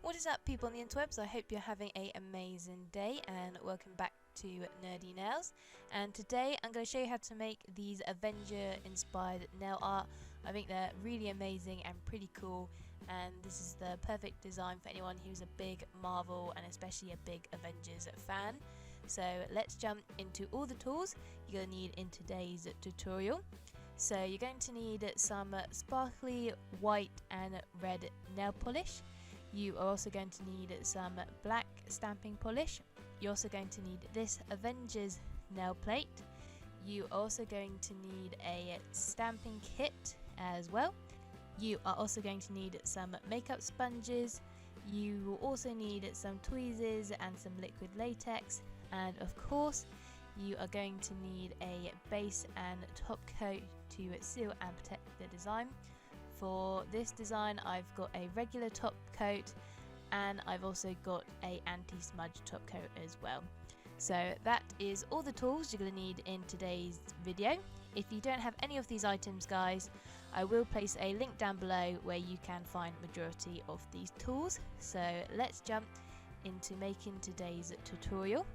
What is up, people on the interwebs? I hope you're having an amazing day and welcome back to Nerdy Nails. And today I'm going to show you how to make these Avenger inspired nail art. I think they're really amazing and pretty cool, and this is the perfect design for anyone who's a big Marvel and especially a big Avengers fan. So let's jump into all the tools you're going to need in today's tutorial. So you're going to need some sparkly white and red nail polish. You are also going to need some black stamping polish. You're also going to need this Avengers nail plate. You are also going to need a stamping kit as well. You are also going to need some makeup sponges. You will also need some tweezers and some liquid latex. And of course, you are going to need a base and top coat to seal and protect the design. For this design, I've got a regular top coat and I've also got a anti-smudge top coat as well. So that is all the tools you're going to need in today's video. If you don't have any of these items, guys, I will place a link down below where you can find majority of these tools. So let's jump into making today's tutorial.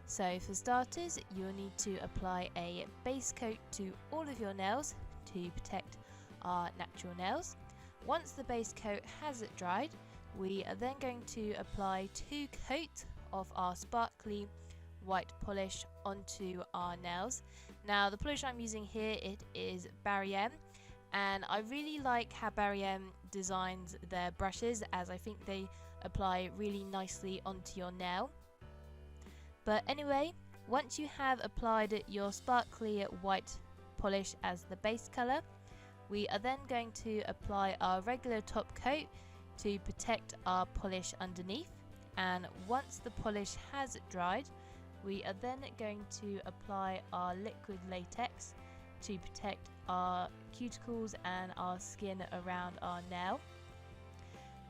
So for starters, you'll need to apply a base coat to all of your nails to protect our natural nails. Once the base coat has dried, we are then going to apply 2 coats of our sparkly white polish onto our nails. Now the polish I'm using here, it is Barry M, and I really like how Barry M designs their brushes, as I think they apply really nicely onto your nail. But anyway, once you have applied your sparkly white polish as the base colour, we are then going to apply our regular top coat to protect our polish underneath. And once the polish has dried, we are then going to apply our liquid latex to protect our cuticles and our skin around our nail.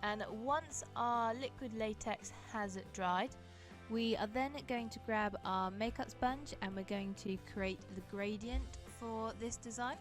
And once our liquid latex has dried, we are then going to grab our makeup sponge and we're going to create the gradient for this design.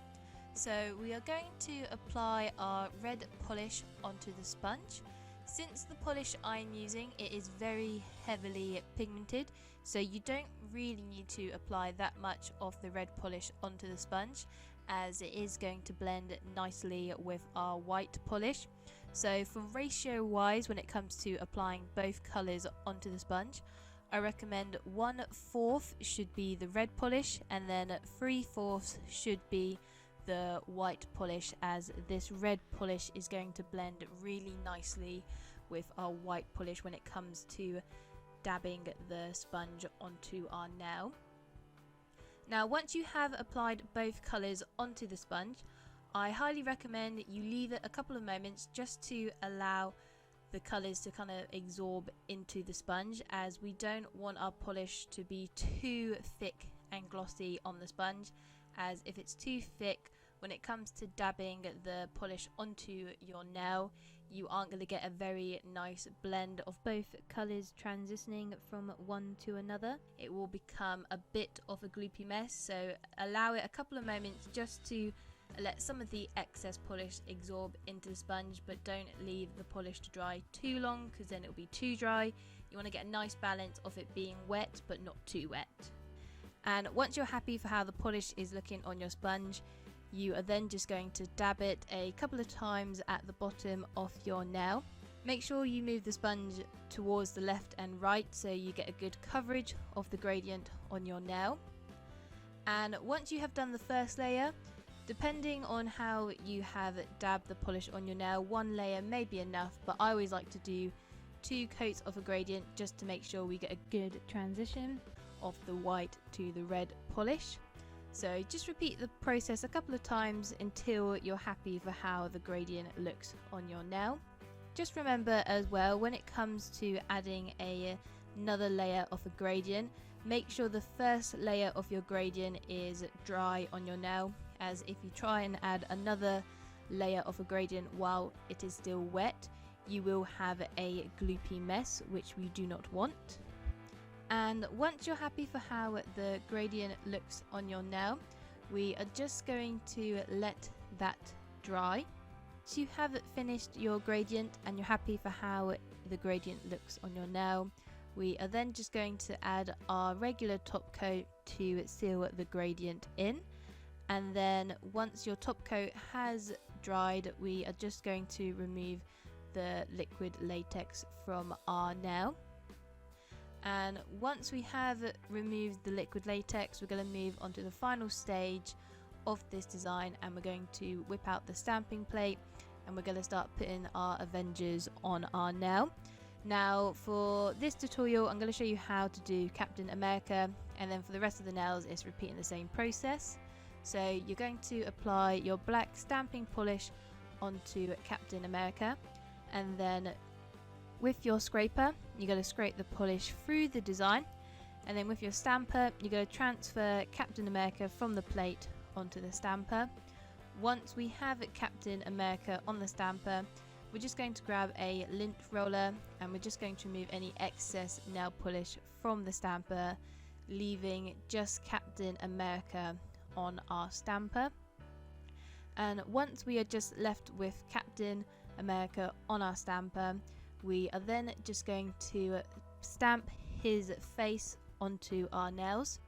So we are going to apply our red polish onto the sponge. Since the polish I'm using, it is very heavily pigmented, so you don't really need to apply that much of the red polish onto the sponge, as it is going to blend nicely with our white polish. So for ratio wise, when it comes to applying both colours onto the sponge, I recommend 1/4 should be the red polish and then 3/4 should be the white polish, as this red polish is going to blend really nicely with our white polish when it comes to dabbing the sponge onto our nail. Now once you have applied both colours onto the sponge, I highly recommend you leave it a couple of moments just to allow the colours to kind of absorb into the sponge, as we don't want our polish to be too thick and glossy on the sponge, as if it's too thick, when it comes to dabbing the polish onto your nail, you aren't going to get a very nice blend of both colours transitioning from one to another. It will become a bit of a gloopy mess, so allow it a couple of moments just to let some of the excess polish absorb into the sponge, but don't leave the polish to dry too long, because then it will be too dry. You want to get a nice balance of it being wet but not too wet. And once you're happy for how the polish is looking on your sponge, you are then just going to dab it a couple of times at the bottom of your nail. Make sure you move the sponge towards the left and right so you get a good coverage of the gradient on your nail. And once you have done the first layer, depending on how you have dabbed the polish on your nail, 1 layer may be enough, but I always like to do 2 coats of a gradient just to make sure we get a good transition of the white to the red polish. So just repeat the process a couple of times until you're happy for how the gradient looks on your nail. Just remember as well, when it comes to adding another layer of a gradient, make sure the first layer of your gradient is dry on your nail, as if you try and add another layer of a gradient while it is still wet, you will have a gloopy mess, which we do not want. And once you're happy for how the gradient looks on your nail, we are just going to let that dry. once you have finished your gradient and you're happy for how the gradient looks on your nail, we are then just going to add our regular top coat to seal the gradient in. And then once your top coat has dried, we are just going to remove the liquid latex from our nail. And once we have removed the liquid latex, we're going to move on to the final stage of this design, and we're going to whip out the stamping plate and we're going to start putting our Avengers on our nail. Now for this tutorial I'm going to show you how to do Captain America, and then for the rest of the nails it's repeating the same process. So you're going to apply your black stamping polish onto Captain America, and then with your scraper you're going to scrape the polish through the design, and then with your stamper you're going to transfer Captain America from the plate onto the stamper. Once we have Captain America on the stamper, we're just going to grab a lint roller and we're just going to remove any excess nail polish from the stamper, leaving just Captain America on our stamper. And once we are just left with Captain America on our stamper, we are then just going to stamp his face onto our nails.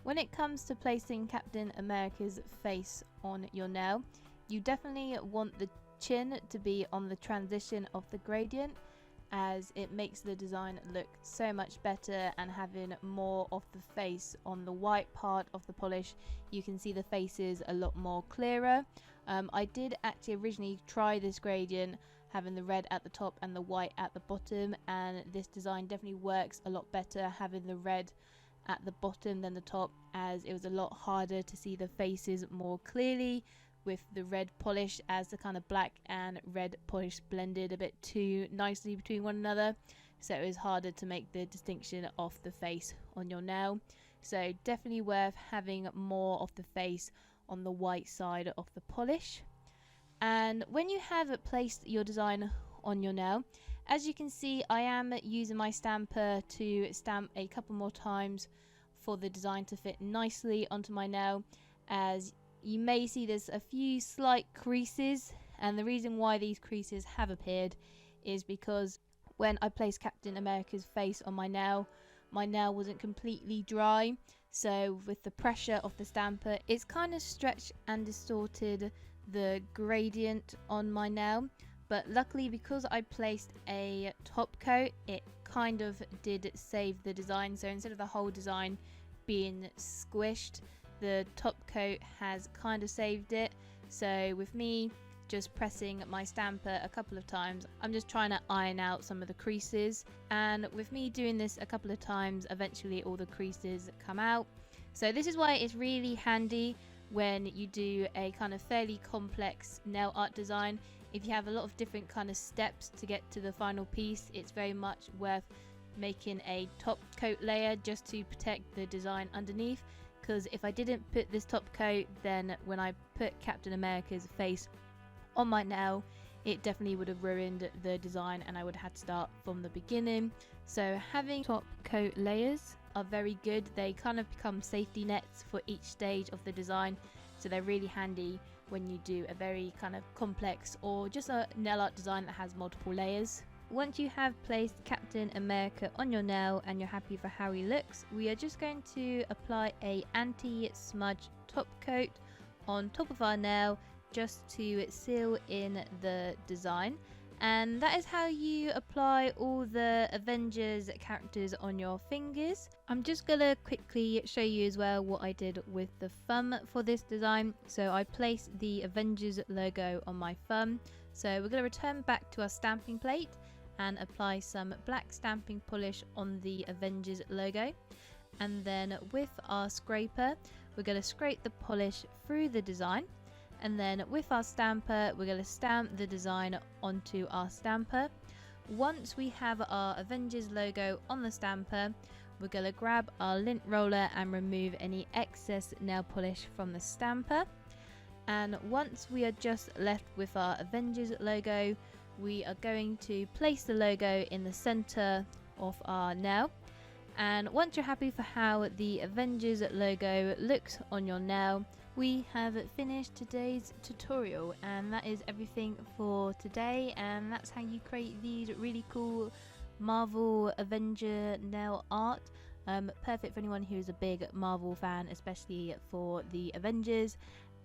When it comes to placing Captain America's face on your nail, you definitely want the chin to be on the transition of the gradient, as it makes the design look so much better, and having more of the face on the white part of the polish, you can see the faces a lot more clearer. I did actually originally try this gradient having the red at the top and the white at the bottom, and this design definitely works a lot better having the red at the bottom than the top, as it was a lot harder to see the faces more clearly with the red polish, as the kind of black and red polish blended a bit too nicely between one another, so it was harder to make the distinction of the face on your nail. So definitely worth having more of the face on the white side of the polish. And when you have placed your design on your nail, as you can see, I am using my stamper to stamp a couple more times for the design to fit nicely onto my nail. As you may see, there's a few slight creases, and the reason why these creases have appeared is because when I placed Captain America's face on my nail wasn't completely dry, so with the pressure of the stamper it's kind of stretched and distorted the gradient on my nail. But luckily, because I placed a top coat, it kind of did save the design. So instead of the whole design being squished, the top coat has kind of saved it. So with me just pressing my stamper a couple of times, I'm just trying to iron out some of the creases, and with me doing this a couple of times, eventually all the creases come out. So this is why it's really handy when you do a kind of fairly complex nail art design. If you have a lot of different kind of steps to get to the final piece, it's very much worth making a top coat layer just to protect the design underneath. Because if I didn't put this top coat, then when I put Captain America's face on my nail, it definitely would have ruined the design and I would have had to start from the beginning. So having top coat layers are very good. They kind of become safety nets for each stage of the design, so they're really handy when you do a very kind of complex or just a nail art design that has multiple layers. Once you have placed Captain America on your nail and you're happy for how he looks, we are just going to apply a anti-smudge top coat on top of our nail just to seal in the design. And that is how you apply all the Avengers characters on your fingers. I'm just gonna quickly show you as well what I did with the thumb for this design. So I placed the Avengers logo on my thumb. So we're gonna return back to our stamping plate and apply some black stamping polish on the Avengers logo. And then with our scraper, we're gonna scrape the polish through the design. And then with our stamper, we're going to stamp the design onto our stamper. Once we have our Avengers logo on the stamper, we're going to grab our lint roller and remove any excess nail polish from the stamper. And once we are just left with our Avengers logo, we are going to place the logo in the center of our nail. And once you're happy for how the Avengers logo looks on your nail, we have finished today's tutorial, and that is everything for today, and that's how you create these really cool Marvel Avenger nail art. Perfect for anyone who's a big Marvel fan, especially for the Avengers.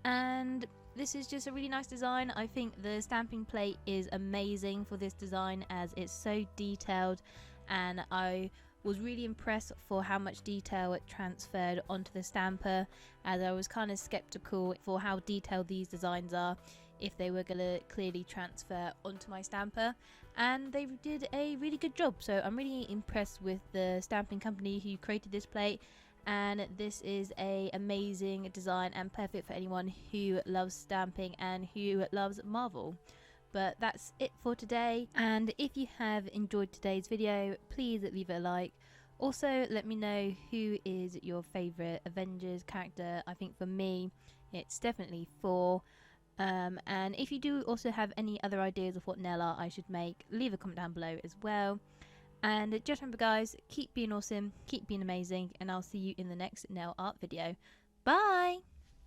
And this is just a really nice design. I think the stamping plate is amazing for this design as it's so detailed, and I was really impressed for how much detail it transferred onto the stamper, as I was kind of skeptical for how detailed these designs are, if they were going to clearly transfer onto my stamper, and they did a really good job. So I'm really impressed with the stamping company who created this plate, and this is a amazing design and perfect for anyone who loves stamping and who loves Marvel. But that's it for today, and if you have enjoyed today's video, please leave it a like. Also, let me know who is your favourite Avengers character. I think for me it's definitely Thor. And if you do also have any other ideas of what nail art I should make, leave a comment down below as well. And just remember guys, keep being awesome, keep being amazing, and I'll see you in the next nail art video. Bye!